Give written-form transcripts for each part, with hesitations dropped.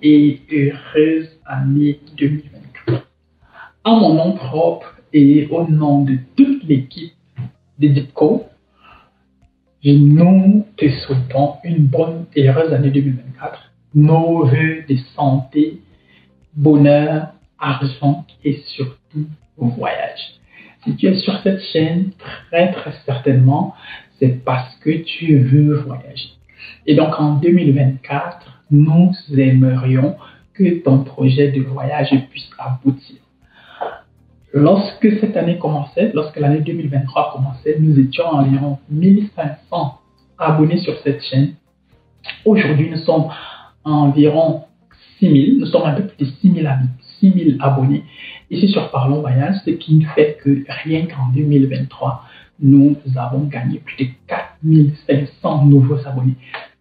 et heureuse année 2024. À mon nom propre et au nom de toute l'équipe de DeepCo, nous te souhaitons une bonne et heureuse année 2024. Nos vœux de santé, bonheur, argent et surtout voyage. Si tu es sur cette chaîne, très certainement, c'est parce que tu veux voyager. Et donc en 2024, nous aimerions que ton projet de voyage puisse aboutir. Lorsque cette année commençait, lorsque l'année 2023 commençait, nous étions environ 1500 abonnés sur cette chaîne. Aujourd'hui, nous sommes environ 6000, nous sommes un peu plus de 6000 abonnés ici sur Parlons Voyage, ce qui fait que rien qu'en 2023, nous avons gagné plus de 4500 nouveaux abonnés.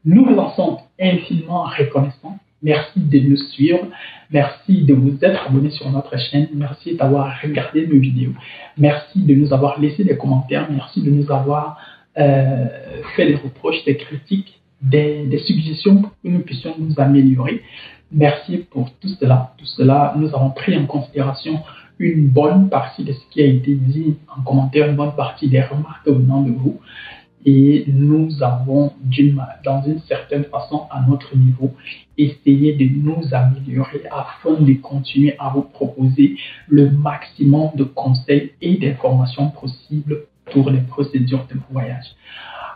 Nous vous en sommes infiniment reconnaissants. Merci de nous suivre. Merci de vous être abonné sur notre chaîne. Merci d'avoir regardé nos vidéos. Merci de nous avoir laissé des commentaires. Merci de nous avoir fait des reproches, des critiques, des suggestions pour que nous puissions nous améliorer. Merci pour tout cela. Tout cela, nous avons pris en considération une bonne partie de ce qui a été dit en commentaire, une bonne partie des remarques venant de vous. Et nous avons, dans une certaine façon, à notre niveau, essayé de nous améliorer afin de continuer à vous proposer le maximum de conseils et d'informations possibles pour les procédures de voyage.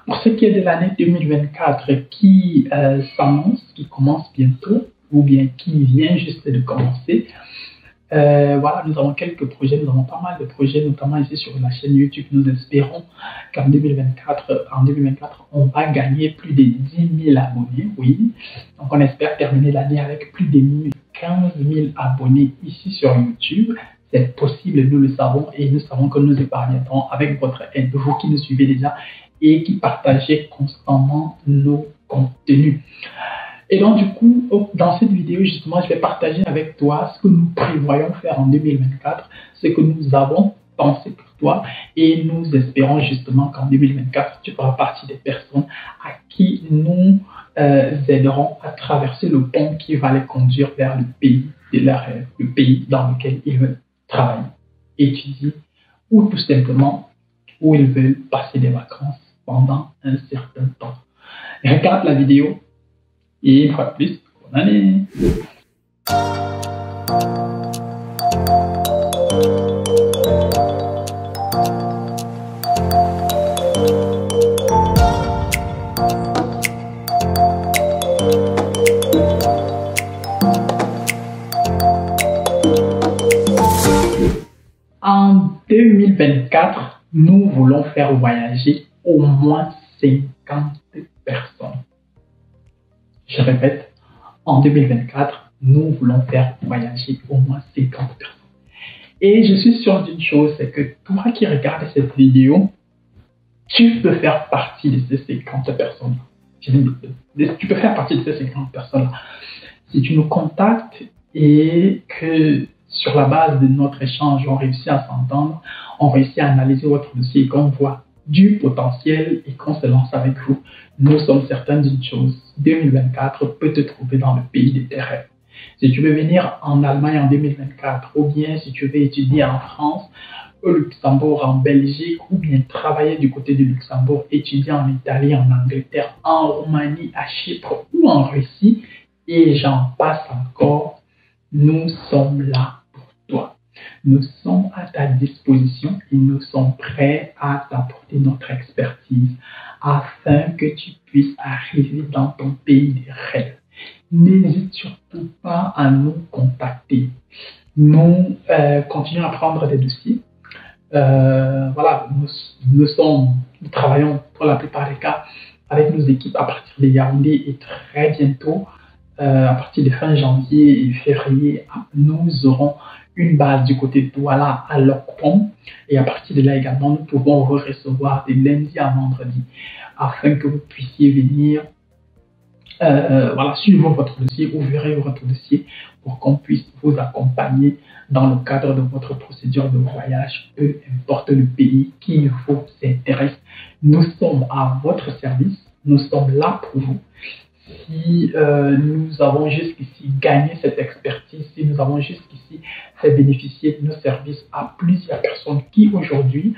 Pour ce qui est de l'année 2024 qui s'annonce, qui commence bientôt, ou bien qui vient juste de commencer, voilà, nous avons quelques projets, nous avons pas mal de projets, notamment ici sur la chaîne YouTube. Nous espérons qu'en 2024, on va gagner plus de 10 000 abonnés, oui. Donc, on espère terminer l'année avec plus de 15 000 abonnés ici sur YouTube. C'est possible, nous le savons, et nous savons que nous épargnerons avec votre aide, vous qui nous suivez déjà et qui partagez constamment nos contenus. Et donc, du coup, dans cette vidéo, justement, je vais partager avec toi ce que nous prévoyons faire en 2024, ce que nous avons pensé pour toi. Et nous espérons justement qu'en 2024, tu feras partie des personnes à qui nous aiderons à traverser le pont qui va les conduire vers le pays de leur rêve, le pays dans lequel ils veulent travailler, étudier ou tout simplement où ils veulent passer des vacances pendant un certain temps. Regarde la vidéo. Et une fois de plus, bonne année! En 2024, nous voulons faire voyager au moins 50 personnes. Je répète, en 2024, nous voulons faire voyager au moins 50 personnes. Et je suis sûr d'une chose, c'est que toi qui regardes cette vidéo, tu peux faire partie de ces 50 personnes. Tu peux faire partie de ces 50 personnes-là. Si tu nous contactes et que sur la base de notre échange, on réussit à s'entendre, on réussit à analyser votre dossier et qu'on voit du potentiel et qu'on se lance avec vous, nous sommes certains d'une chose. 2024 peut te trouver dans le pays de tes rêves. Si tu veux venir en Allemagne en 2024, ou bien si tu veux étudier en France, au Luxembourg, en Belgique, ou bien travailler du côté du Luxembourg, étudier en Italie, en Angleterre, en Roumanie, à Chypre ou en Russie, et j'en passe encore, nous sommes là pour toi. Nous sommes à ta disposition et nous sommes prêts à t'apporter notre expertise afin que tu puisses arriver dans ton pays des rêves. N'hésite surtout pas à nous contacter. Nous continuons à prendre des dossiers. Voilà, nous travaillons pour la plupart des cas avec nos équipes à partir de Yaoundé et très bientôt, à partir de fin janvier et février, nous aurons une base du côté de Douala à Lokpom, et à partir de là également, nous pouvons vous recevoir de lundi à vendredi afin que vous puissiez venir voilà, suivre votre dossier, ouvrir votre dossier pour qu'on puisse vous accompagner dans le cadre de votre procédure de voyage, peu importe le pays qui vous intéresse. Nous sommes à votre service, nous sommes là pour vous. si nous avons jusqu'ici gagné cette expertise, si nous avons jusqu'ici fait bénéficier de nos services à plusieurs personnes qui aujourd'hui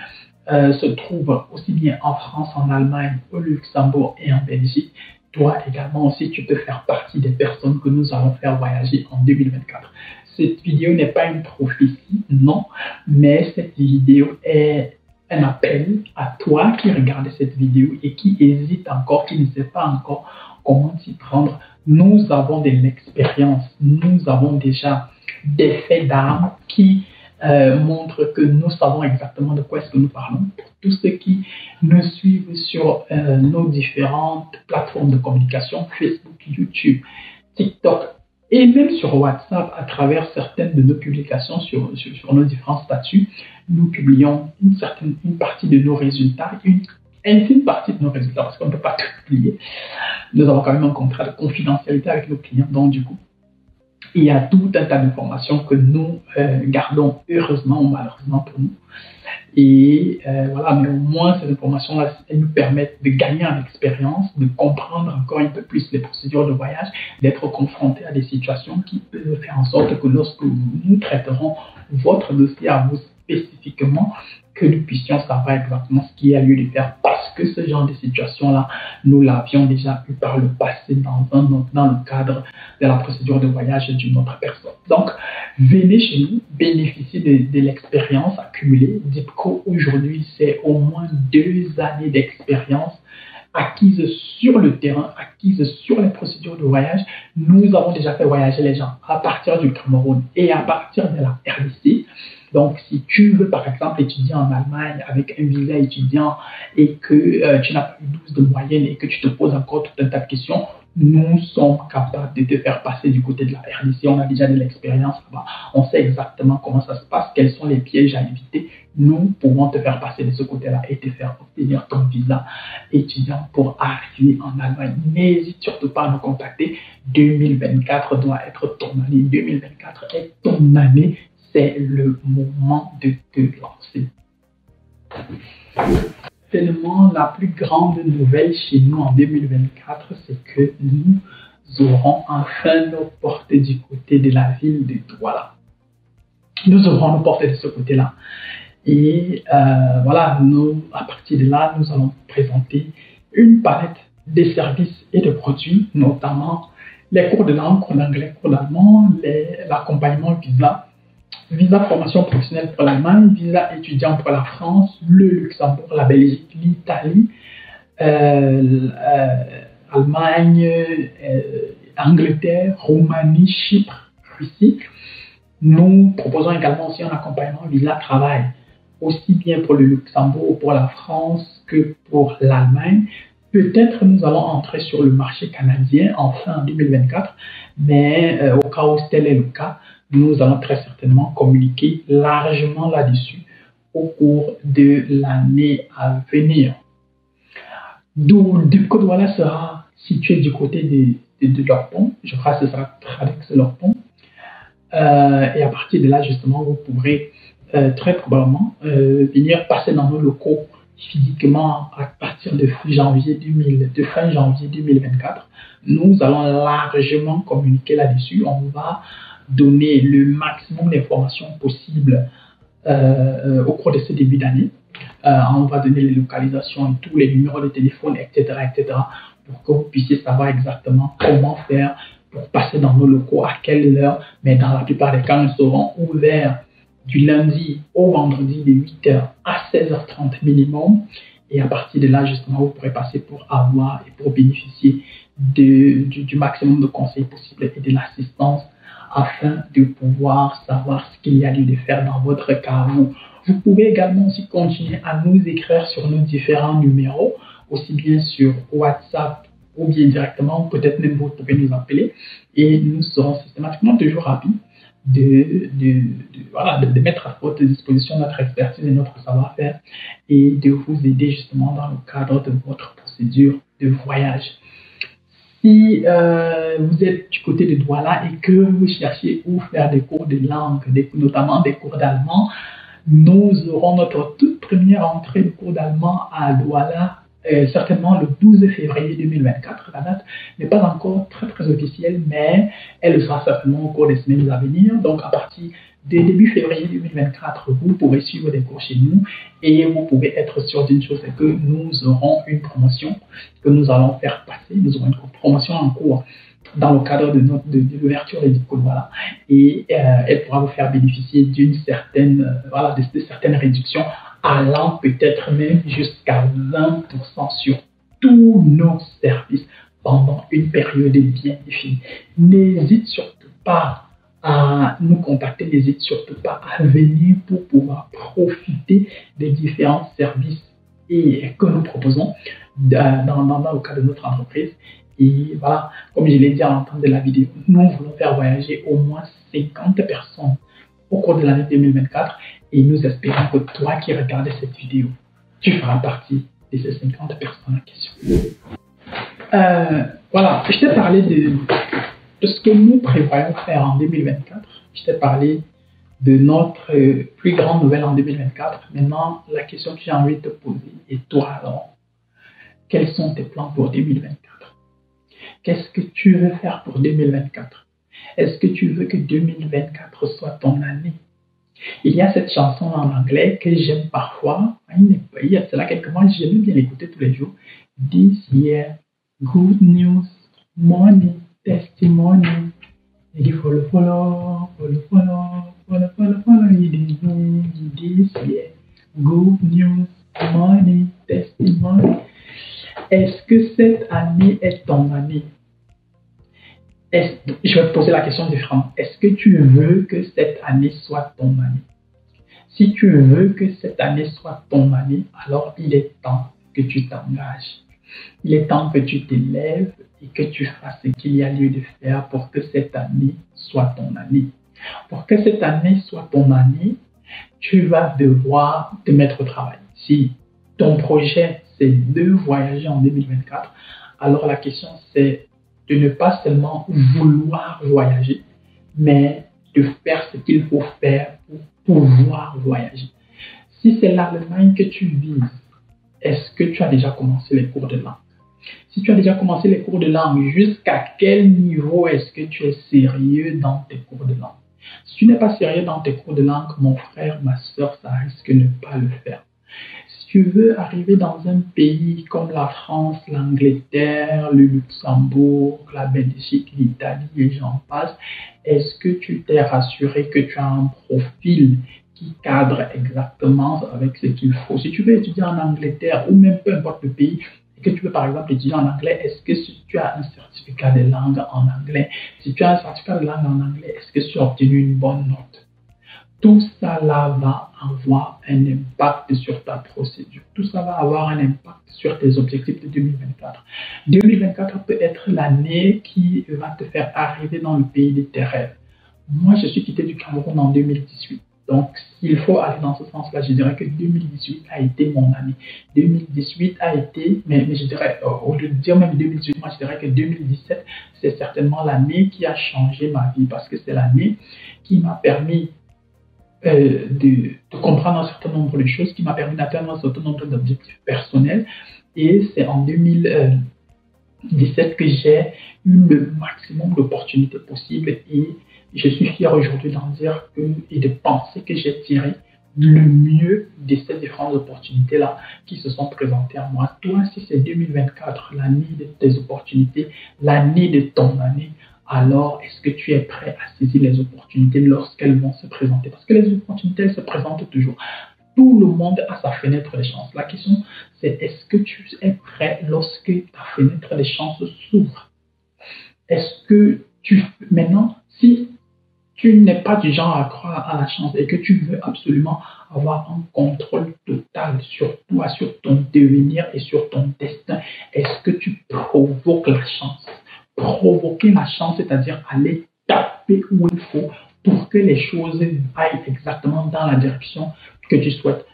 se trouvent aussi bien en France, en Allemagne, au Luxembourg et en Belgique, toi également aussi tu peux faire partie des personnes que nous allons faire voyager en 2024. Cette vidéo n'est pas une prophétie, non, mais cette vidéo est un appel à toi qui regarde cette vidéo et qui hésite encore, qui ne sait pas encore comment s'y prendre. Nous avons de l'expérience, nous avons déjà des faits d'armes qui montrent que nous savons exactement de quoi est-ce que nous parlons. Pour tous ceux qui nous suivent sur nos différentes plateformes de communication, Facebook, YouTube, TikTok, et même sur WhatsApp, à travers certaines de nos publications sur nos différents statuts, nous publions une partie de nos résultats, une infime partie de nos résultats, parce qu'on ne peut pas tout publier. Nous avons quand même un contrat de confidentialité avec nos clients, donc du coup, il y a tout un tas d'informations que nous gardons heureusement ou malheureusement pour nous. Et voilà, mais au moins ces informations-là, elles nous permettent de gagner en expérience, de comprendre encore un peu plus les procédures de voyage, d'être confrontés à des situations qui peuvent faire en sorte que lorsque nous traiterons votre dossier à vous spécifiquement, que nous puissions savoir exactement ce qui a lieu de faire, parce que ce genre de situation-là, nous l'avions déjà eu par le passé dans le cadre de la procédure de voyage d'une autre personne. Donc, venez chez nous, bénéficiez de l'expérience accumulée. Dipco, aujourd'hui, c'est au moins 2 années d'expérience acquise sur le terrain, acquise sur les procédures de voyage. Nous avons déjà fait voyager les gens à partir du Cameroun et à partir de la RDC. Donc, si tu veux, par exemple, étudier en Allemagne avec un visa étudiant et que tu n'as pas eu 12 de moyenne et que tu te poses encore tout un tas de questions, nous sommes capables de te faire passer du côté de la RDC. On a déjà de l'expérience là-bas. On sait exactement comment ça se passe, quels sont les pièges à éviter. Nous pouvons te faire passer de ce côté-là et te faire obtenir ton visa étudiant pour arriver en Allemagne. N'hésite surtout pas à nous contacter. 2024 doit être ton année. 2024 est ton année. C'est le moment de te lancer. Tellement la plus grande nouvelle chez nous en 2024, c'est que nous aurons enfin nos portes du côté de la ville de Douala. Nous aurons nos portes de ce côté-là. Et voilà, à partir de là, nous allons présenter une palette de services et de produits, notamment les cours de langue, cours d'anglais, cours d'allemand, l'accompagnement visa formation professionnelle pour l'Allemagne, visa étudiant pour la France, le Luxembourg, la Belgique, l'Italie, Allemagne, Angleterre, Roumanie, Chypre, Russie. Nous proposons également aussi un accompagnement visa travail, aussi bien pour le Luxembourg, pour la France que pour l'Allemagne. Peut-être nous allons entrer sur le marché canadien enfin en 2024, mais au cas où tel est le cas, nous allons très certainement communiquer largement là-dessus au cours de l'année à venir. D'où Dipco Douala sera situé du côté de Lorpont. Je crois que ce sera Tradex Lorpont. Et à partir de là, justement, vous pourrez très probablement venir passer dans nos locaux physiquement à partir de fin janvier 2024. Nous allons largement communiquer là-dessus. On va donner le maximum d'informations possibles au cours de ce début d'année. On va donner les localisations et tous les numéros de téléphone, etc., pour que vous puissiez savoir exactement comment faire pour passer dans nos locaux, à quelle heure. Mais dans la plupart des cas, nous serons ouverts du lundi au vendredi de 8h à 16h30 minimum. Et à partir de là, justement, vous pourrez passer pour avoir et pour bénéficier du maximum de conseils possibles et de l'assistance afin de pouvoir savoir ce qu'il y a lieu de faire dans votre cas. Vous pouvez également aussi continuer à nous écrire sur nos différents numéros, aussi bien sur WhatsApp ou bien directement, peut-être même vous pouvez nous appeler et nous serons systématiquement toujours ravis de mettre à votre disposition notre expertise et notre savoir-faire et de vous aider justement dans le cadre de votre procédure de voyage. Si vous êtes du côté de Douala et que vous cherchez où faire des cours de langue, notamment des cours d'allemand, nous aurons notre toute première entrée de cours d'allemand à Douala certainement le 12 février 2024. La date n'est pas encore très officielle, mais elle le sera certainement au cours des semaines à venir. Donc, à partir de début février 2024, vous pourrez suivre des cours chez nous et vous pouvez être sûr d'une chose, c'est que nous aurons une promotion que nous allons faire passer. Nous aurons une promotion en cours dans le cadre de l'ouverture des diplômes, voilà. Et elle pourra vous faire bénéficier d'une certaine, de certaines réductions allant peut-être même jusqu'à 20% sur tous nos services pendant une période bien définie. N'hésite surtout pas à nous contacter, n'hésite surtout pas à venir pour pouvoir profiter des différents services que nous proposons dans le cadre de notre entreprise. Et voilà, comme je l'ai dit à l'entame de la vidéo, nous voulons faire voyager au moins 50 personnes au cours de l'année 2024 et nous espérons que toi qui regardes cette vidéo, tu feras partie de ces 50 personnes en question. Voilà, je t'ai parlé de ce que nous prévoyons faire en 2024. Je t'ai parlé de notre plus grande nouvelle en 2024. Maintenant, la question que j'ai envie de te poser, et toi alors, quels sont tes plans pour 2024? Qu'est-ce que tu veux faire pour 2024? Est-ce que tu veux que 2024 soit ton année? Il y a cette chanson en anglais que j'aime parfois. Il y a cela quelques mois, j'aime bien l'écouter tous les jours. This year, good news, money, testimony. Il dit follow, this year, good news, money, testimony. Est-ce que cette année est ton année? Je vais te poser la question différemment. Est-ce que tu veux que cette année soit ton année? Si tu veux que cette année soit ton année, alors il est temps que tu t'engages. Il est temps que tu t'élèves et que tu fasses ce qu'il y a lieu de faire pour que cette année soit ton année. Pour que cette année soit ton année, tu vas devoir te mettre au travail. Si ton projet c'est de voyager en 2024, alors la question c'est de ne pas seulement vouloir voyager, mais de faire ce qu'il faut faire pour pouvoir voyager. Si c'est l'Allemagne que tu vises, est-ce que tu as déjà commencé les cours de langue? Si tu as déjà commencé les cours de langue, jusqu'à quel niveau est-ce que tu es sérieux dans tes cours de langue? Si tu n'es pas sérieux dans tes cours de langue, mon frère, ma soeur, ça risque de ne pas le faire. Si tu veux arriver dans un pays comme la France, l'Angleterre, le Luxembourg, la Belgique, l'Italie et j'en passe, est-ce que tu t'es rassuré que tu as un profil qui cadre exactement avec ce qu'il faut? Si tu veux étudier en Angleterre ou même peu importe le pays, et que tu veux par exemple étudier en anglais, est-ce que si tu as un certificat de langue en anglais? Si tu as un certificat de langue en anglais, est-ce que tu as obtenu une bonne note? Tout ça là va avoir un impact sur ta procédure. Tout ça va avoir un impact sur tes objectifs de 2024. 2024 peut être l'année qui va te faire arriver dans le pays de tes rêves. Moi, je suis quitté du Cameroun en 2018. Donc, s'il faut aller dans ce sens-là, je dirais que 2018 a été mon année. 2018 a été, mais je dirais, au lieu de dire même 2018, moi je dirais que 2017, c'est certainement l'année qui a changé ma vie parce que c'est l'année qui m'a permis de comprendre un certain nombre de choses, qui m'a permis d'atteindre un certain nombre d'objectifs personnels. Et c'est en 2017 que j'ai eu le maximum d'opportunités possibles et je suis fier aujourd'hui d'en dire et de penser que j'ai tiré le mieux de ces différentes opportunités-là qui se sont présentées à moi. Toi, si c'est 2024, l'année de tes opportunités, l'année de ton année, alors est-ce que tu es prêt à saisir les opportunités lorsqu'elles vont se présenter? Parce que les opportunités, elles se présentent toujours. Tout le monde a sa fenêtre de chance. La question, c'est est-ce que tu es prêt lorsque ta fenêtre de chance s'ouvre? Est-ce que maintenant, si tu n'es pas du genre à croire à la chance et que tu veux absolument avoir un contrôle total sur toi, sur ton devenir et sur ton destin, est-ce que tu provoques la chance? Provoquer la chance, c'est-à-dire aller taper où il faut pour que les choses aillent exactement dans la direction que tu souhaites.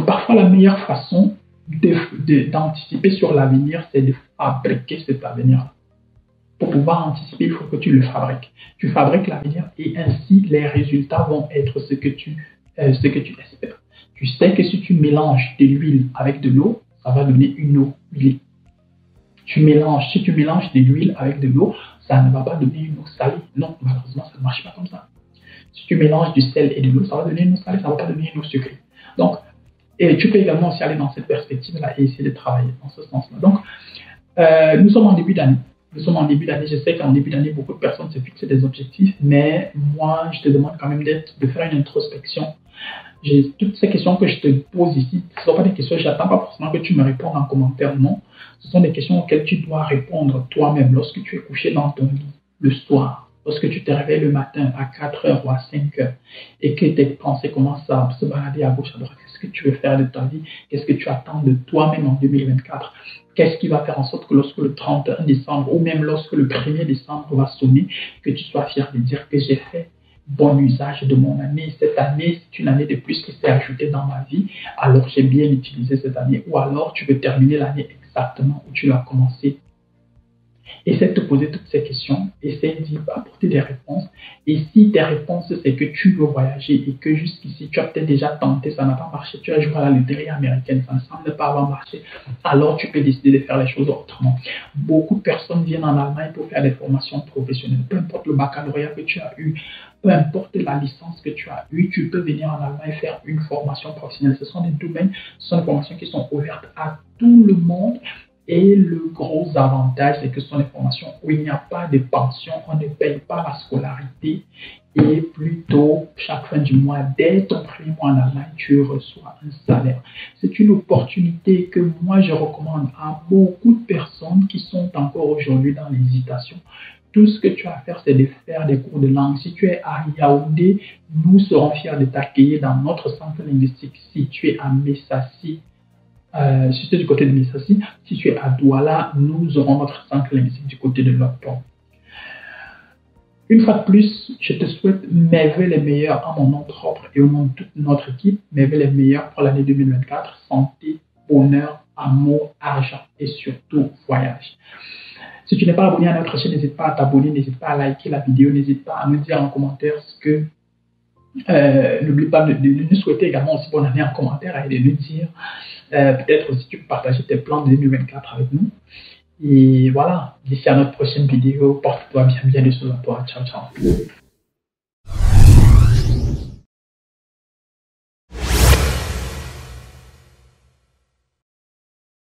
Parfois, la meilleure façon d'anticiper sur l'avenir, c'est de fabriquer cet avenir. Pour pouvoir anticiper, il faut que tu le fabriques. Tu fabriques l'avenir et ainsi les résultats vont être ce que tu espères. Tu sais que si tu mélanges de l'huile avec de l'eau, ça va donner une eau huilée. Tu mélanges, si tu mélanges de l'huile avec de l'eau, ça ne va pas donner une eau salée. Non, malheureusement, ça ne marche pas comme ça. Si tu mélanges du sel et de l'eau, ça va donner une eau salée, ça ne va pas donner une eau sucrée. Donc, et tu peux également aussi aller dans cette perspective-là et essayer de travailler dans ce sens-là. Donc, nous sommes en début d'année. Nous sommes en début d'année. Je sais qu'en début d'année, beaucoup de personnes se fixent des objectifs, mais moi, je te demande quand même de faire une introspection. Toutes ces questions que je te pose ici, ce ne sont pas des questions, je n'attends pas forcément que tu me répondes en commentaire, non. Ce sont des questions auxquelles tu dois répondre toi-même lorsque tu es couché dans ton lit le soir, lorsque tu te réveilles le matin à 4 heures ou à 5 heures et que tes pensées commencent à se balader à gauche, à droite. Qu'est-ce que tu veux faire de ta vie? Qu'est-ce que tu attends de toi-même en 2024? Qu'est-ce qui va faire en sorte que lorsque le 31 décembre ou même lorsque le 1er décembre va sonner, que tu sois fier de dire que j'ai fait bon usage de mon année. Cette année, c'est une année de plus qui s'est ajoutée dans ma vie. Alors, j'ai bien utilisé cette année. Ou alors, tu veux terminer l'année exactement où tu l'as commencé. Essaie de te poser toutes ces questions. Essaie d'y apporter des réponses. Et si tes réponses, c'est que tu veux voyager et que jusqu'ici, tu as peut-être déjà tenté, ça n'a pas marché, tu as joué à la loterie américaine, ça ne semble pas avoir marché, alors tu peux décider de faire les choses autrement. Beaucoup de personnes viennent en Allemagne pour faire des formations professionnelles. Peu importe le baccalauréat que tu as eu, peu importe la licence que tu as eue, tu peux venir en Allemagne faire une formation professionnelle. Ce sont des domaines, ce sont des formations qui sont ouvertes à tout le monde. Et le gros avantage, c'est que ce sont des formations où il n'y a pas de pension, on ne paye pas la scolarité et plutôt chaque fin du mois, dès ton premier mois en Allemagne, tu reçois un salaire. C'est une opportunité que moi je recommande à beaucoup de personnes qui sont encore aujourd'hui dans l'hésitation. Tout ce que tu as à faire, c'est de faire des cours de langue. Si tu es à Yaoundé, nous serons fiers de t'accueillir dans notre centre linguistique situé à Messassi. Si tu es du côté de Messassi, si tu es à Douala, nous aurons notre centre linguistique du côté de Lopton. Une fois de plus, je te souhaite mes vœux les meilleurs en mon nom propre et au nom de toute notre équipe, mes vœux les meilleurs pour l'année 2024, santé, bonheur, amour, argent et surtout voyage. Si tu n'es pas abonné à notre chaîne, n'hésite pas à t'abonner, n'hésite pas à liker la vidéo, n'hésite pas à nous dire en commentaire ce que n'oublie pas de nous souhaiter également aussi bonne année en commentaire et de nous dire peut-être aussi tu peux partager tes plans de 2024 avec nous. Et voilà, d'ici à notre prochaine vidéo, porte-toi bien, bien de sur toi. Ciao, ciao.